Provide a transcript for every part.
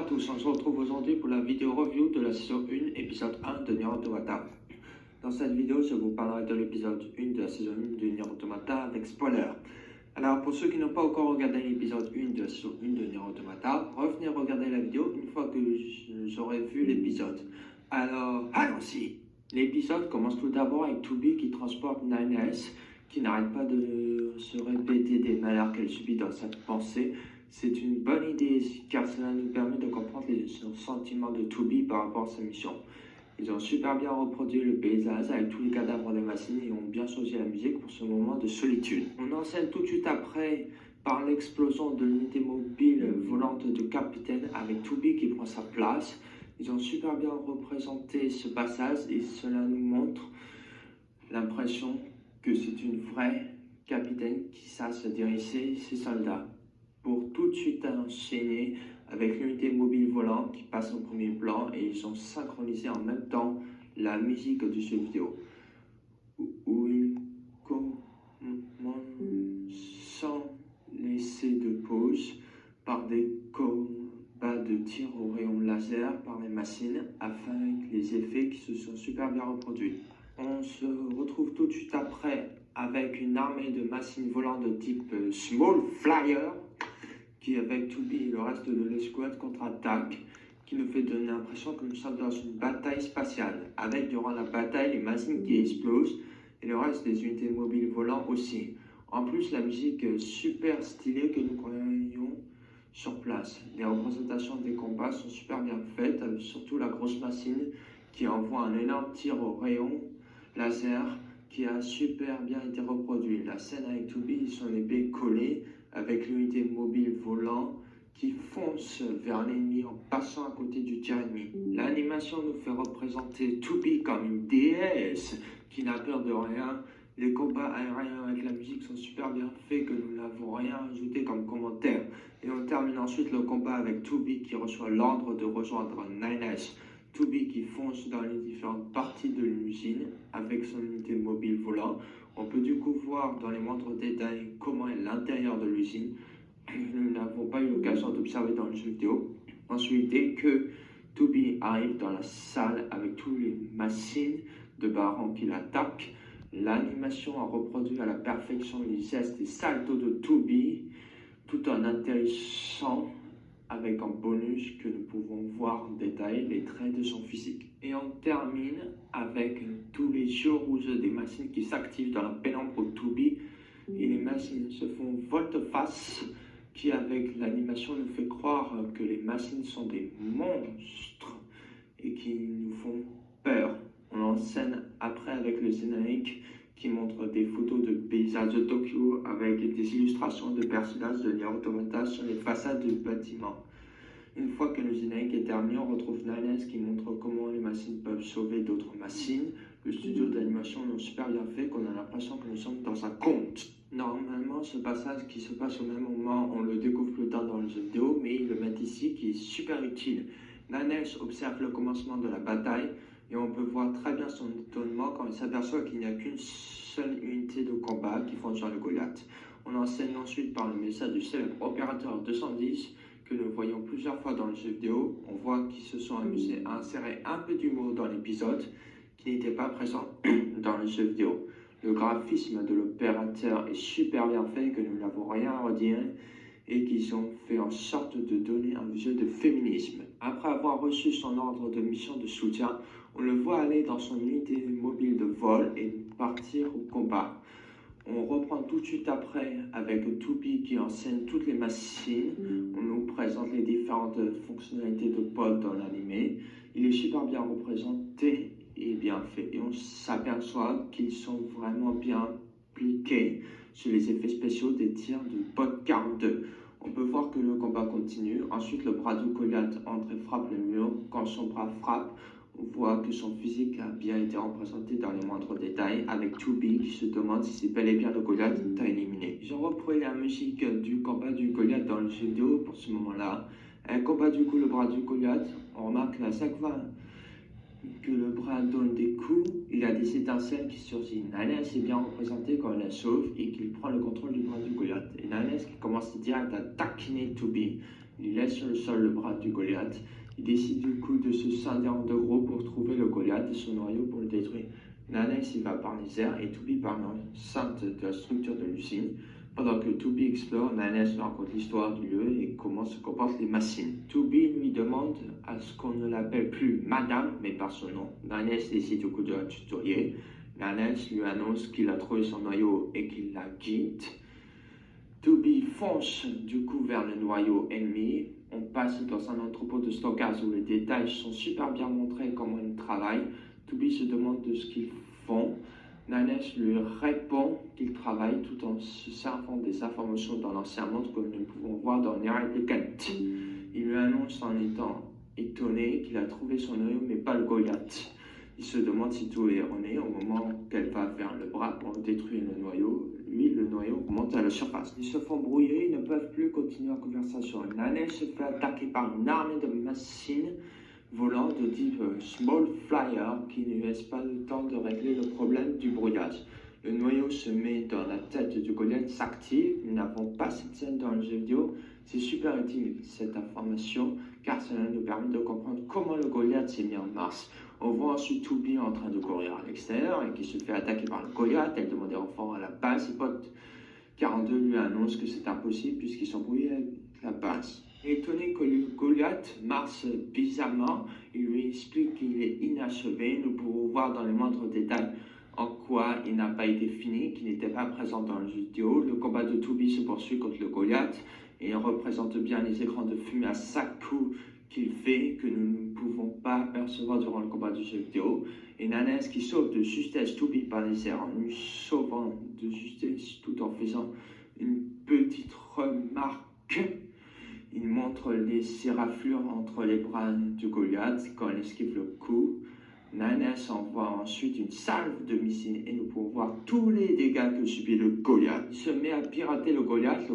à tous, on se retrouve aujourd'hui pour la vidéo review de la saison 1, épisode 1 de Nier Automata. Dans cette vidéo, je vous parlerai de l'épisode 1 de la saison 1 de Nier Automata avec spoiler. Alors pour ceux qui n'ont pas encore regardé l'épisode 1 de la saison 1 de Nier Automata, revenez regarder la vidéo une fois que j'aurai vu l'épisode. Alors, allons-y. L'épisode commence tout d'abord avec Tubi qui transporte Nines, qui n'arrête pas de se répéter des malheurs qu'elle subit dans sa pensée. C'est une bonne idée car cela nous permet de comprendre les sentiments de Tubi par rapport à sa mission. Ils ont super bien reproduit le paysage avec tous les cadavres des machines et ont bien choisi la musique pour ce moment de solitude. On enchaîne tout de suite après par l'explosion de l'unité mobile volante de Capitaine avec Tubi qui prend sa place. Ils ont super bien représenté ce passage et cela nous montre l'impression que c'est une vraie capitaine qui sache diriger ses soldats. Pour tout de suite enchaîner avec l'unité mobile volante qui passe au premier plan et ils ont synchronisé en même temps la musique du jeu vidéo où ils commencent sans laisser de pause par des combats de tir au rayon laser par les machines afin que les effets qui se sont super bien reproduits. On se retrouve tout de suite après avec une armée de machines volantes de type Small Flyer qui, avec Tubi et le reste de l'escouade, contre-attaque, qui nous fait donner l'impression que nous sommes dans une bataille spatiale, avec durant la bataille les machines qui explosent et le reste des unités mobiles volantes aussi. En plus, la musique super stylée que nous croyons sur place. Les représentations des combats sont super bien faites, avec surtout la grosse machine qui envoie un énorme tir au rayon laser qui a super bien été reproduit. La scène avec Tubi et son épée collée avec l'unité mobile volant qui fonce vers l'ennemi en passant à côté du tir ennemi. L'animation nous fait représenter Tubi comme une déesse qui n'a peur de rien. Les combats aériens avec la musique sont super bien faits que nous n'avons rien ajouté comme commentaire. Et on termine ensuite le combat avec Tubi qui reçoit l'ordre de rejoindre Nines. Tubi qui fonce dans les différentes parties de l'usine avec son unité mobile volant. On peut du coup voir dans les moindres détails comment est l'intérieur de l'usine. Nous n'avons pas eu l'occasion d'observer dans le jeu vidéo. Ensuite, dès que Tubi arrive dans la salle avec toutes les machines de Baran qui l'attaquent, l'animation a reproduit à la perfection les gestes et saltos de Tubi tout en atterrissant avec en bonus que nous pouvons voir en détail les traits de son physique. Et on termine avec tous les yeux rouges des machines qui s'activent dans la pénombre de Tubi et les machines se font volte-face qui avec l'animation nous fait croire que les machines sont des monstres et qui nous font peur. On enchaîne après avec le générique qui montre des photos de paysages de Tokyo avec des illustrations de personnages de Nier Automata sur les façades du bâtiment. Une fois que le générique est terminé, on retrouve Nines qui montre comment les machines peuvent sauver d'autres machines. Le studio d'animation l'a super bien fait qu'on a l'impression que nous sommes dans un conte. Normalement, ce passage qui se passe au même moment, on le découvre plus tard dans le jeu vidéo, mais ils le mettent ici qui est super utile. Nines observe le commencement de la bataille et on peut voir très bien son étonnement quand il s'aperçoit qu'il n'y a qu'une seule unité de combat qui fonce sur le Goliath. On enseigne ensuite par le message du célèbre opérateur 210 que nous voyons plusieurs fois dans le jeu vidéo. On voit qu'ils se sont amusés à insérer un peu d'humour dans l'épisode qui n'était pas présent dans le jeu vidéo. Le graphisme de l'opérateur est super bien fait, que nous n'avons rien à redire et qu'ils ont fait en sorte de donner un visuel de féminisme. Après avoir reçu son ordre de mission de soutien, on le voit aller dans son unité mobile de vol et partir au combat. On reprend tout de suite après avec Tubi qui enseigne toutes les machines. On nous présente les différentes fonctionnalités de pod dans l'animé. Il est super bien représenté et bien fait. Et on s'aperçoit qu'ils sont vraiment bien appliqués sur les effets spéciaux des tirs de pod 42. On peut voir que le combat continue. Ensuite, le bras de Goliath entre et frappe le mur. Quand son bras frappe, on voit que son physique a bien été représenté dans les moindres détails, avec Tubi qui se demande si c'est bel et bien le Goliath à éliminer. Ils ont repris la musique du combat du Goliath dans le jeu vidéo pour ce moment-là. Un combat du coup le bras du Goliath, on remarque à chaque fois que le bras donne des coups, il y a des étincelles qui surgissent. Nines est bien représenté quand elle la sauve et qu'il prend le contrôle du bras du Goliath. Et Nines qui commence direct à taquiner Tubi Il laisse sur le sol le bras du Goliath. Il décide du coup de se scinder en deux groupes pour trouver le Goliath et son noyau pour le détruire. Nanès y va par les airs et Tooby par l'enceinte de la structure de l'usine. Pendant que Tooby explore, Nanès lui raconte l'histoire du lieu et comment se comportent les machines. Tooby lui demande à ce qu'on ne l'appelle plus Madame, mais par son nom. Nanès décide du coup de la tutoyer. Nanès lui annonce qu'il a trouvé son noyau et qu'il la guide. Tooby fonce du coup vers le noyau ennemi. On passe dans un entrepôt de stockage où les détails sont super bien montrés, comment ils travaillent. Tooby se demande de ce qu'ils font. Nanès lui répond qu'il travaille tout en se servant des informations dans l'ancien monde que nous pouvons voir dans Near Replicant. Il lui annonce en étant étonné qu'il a trouvé son noyau mais pas le Goliath. Il se demande si tout est erroné au moment qu'elle va vers le bras pour détruire le noyau. Lui, le noyau remonte à la surface. Ils se font brouiller, ils ne peuvent plus continuer la conversation. Nanès se fait attaquer par une armée de machines volant de type Small Flyer qui ne laisse pas le temps de régler le problème du brouillage. Le noyau se met dans la tête du Goliath, s'active. Nous n'avons pas cette scène dans le jeu vidéo. C'est super utile cette information car cela nous permet de comprendre comment le Goliath s'est mis en marche. On voit ensuite Tooby en train de courir à l'extérieur et qui se fait attaquer par le Goliath. Elle demande des renforts à la base. Ses potes 42 lui annoncent que c'est impossible puisqu'ils sont brouillés avec la base. Étonné que le Goliath marche bizarrement, il lui explique qu'il est inachevé. Nous pourrons voir dans les moindres détails en quoi il n'a pas été fini, qu'il n'était pas présent dans le jeu vidéo. Le combat de Tooby se poursuit contre le Goliath et il représente bien les écrans de fumée à chaque coup qu'il fait que nous ne pouvons pas percevoir durant le combat du jeu vidéo. Et Nanès qui sauve de justesse Tooby par les airs en lui sauvant de justesse tout en faisant une petite remarque. Il montre les serraflures entre les bras du Goliath quand il esquive le coup. Nanès envoie ensuite une salve de missiles et nous pouvons voir tous les dégâts que subit le Goliath. Il se met à pirater le Goliath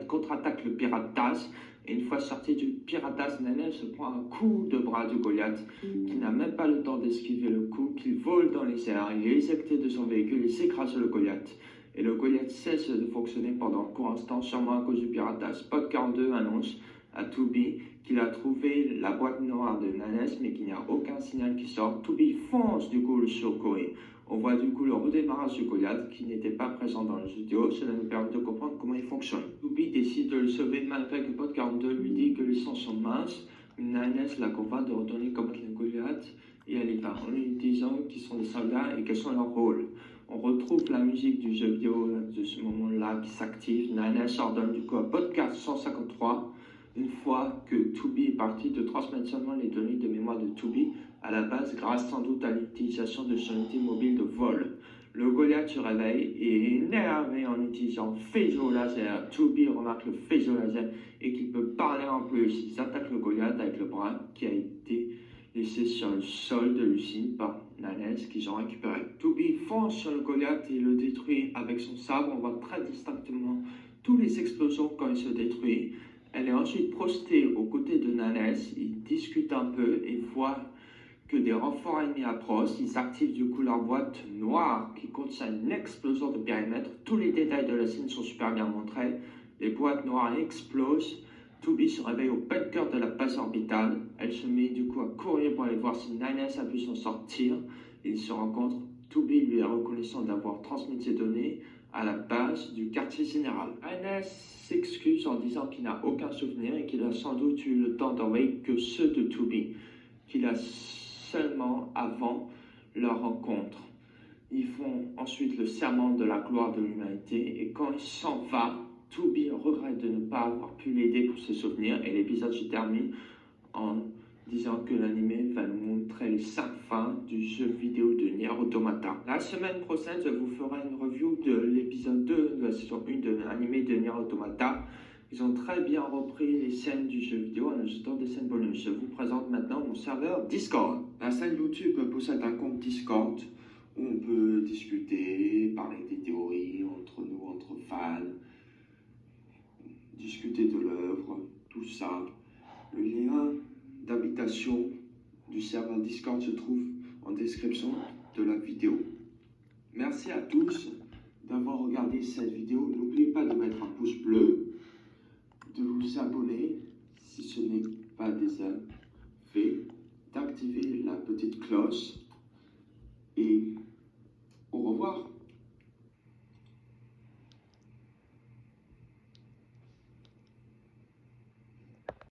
contre-attaque le piratage et une fois sorti du piratage, Nanès se prend un coup de bras du Goliath qui n'a même pas le temps d'esquiver le coup, qu'il vole dans les airs, il est éjecté de son véhicule et s'écrase le Goliath. Et le Goliath cesse de fonctionner pendant un court instant, sûrement à cause du piratage. Spot 42 annonce à Tooby qu'il a trouvé la boîte noire de Nanès mais qu'il n'y a aucun signal qui sort. Tooby fonce du coup le secourir. On voit du coup le redémarrage du Goliath qui n'était pas présent dans le jeu vidéo. Cela nous permet de comprendre comment il fonctionne. Tooby décide de le sauver malgré que Pod 42 lui dit que les sangs sont minces. Nanès la convainc de retourner combattre le Goliath et elle y va en lui disant qu'ils sont des soldats et quels sont leurs rôles. On retrouve la musique du jeu vidéo de ce moment-là qui s'active. Nanès ordonne du coup à Podcast 153, une fois que Tooby est parti, de transmettre seulement les données de mémoire de Tooby à la base grâce sans doute à l'utilisation de son unité mobile de vol. Le Goliath se réveille et est énervé en utilisant faisceau laser. Tooby remarque le faisceau laser et qu'il peut parler en plus. Ils attaquent le Goliath avec le bras qui a été laissé sur le sol de l'usine par Nanès qu'ils ont récupéré. Tooby fonce sur le Goliath et le détruit avec son sabre. On voit très distinctement tous les explosions quand il se détruit. Elle est ensuite prostée aux côtés de Nanès. Ils discutent un peu et voient que des renforts ennemis approchent. Ils activent du coup leur boîte noire qui contient une explosion de périmètre. Tous les détails de la scène sont super bien montrés. Les boîtes noires explosent. Tooby se réveille au plein cœur de la base orbitale. Elle se met du coup à courir pour aller voir si Nanès a pu s'en sortir. Ils se rencontrent. Tooby lui est reconnaissant d'avoir transmis ses données à la base du quartier général. Nanès s'excuse en disant qu'il n'a aucun souvenir et qu'il a sans doute eu le temps d'envoyer que ceux de Tooby, qu'il a seulement avant leur rencontre. Ils font ensuite le serment de la gloire de l'humanité et quand il s'en va, Tooby regrette de ne pas avoir pu l'aider pour se souvenir et l'épisode se termine en disant que l'anime va nous montrer les 5 fins du jeu vidéo de Nier Automata. La semaine prochaine, je vous ferai une review de l'épisode 2 de la saison 1 de l'anime de Nier Automata. Ils ont très bien repris les scènes du jeu vidéo en ajoutant des scènes bonus. Je vous présente maintenant mon serveur Discord. La chaîne YouTube possède un compte Discord où on peut discuter, parler des théories entre nous, entre fans, discuter de l'œuvre, tout ça. Le lien d'habitation du serveur Discord se trouve en description de la vidéo. Merci à tous d'avoir regardé cette vidéo. N'oubliez pas de mettre un pouce bleu, de vous abonner si ce n'est pas déjà fait, d'activer la petite cloche et au revoir.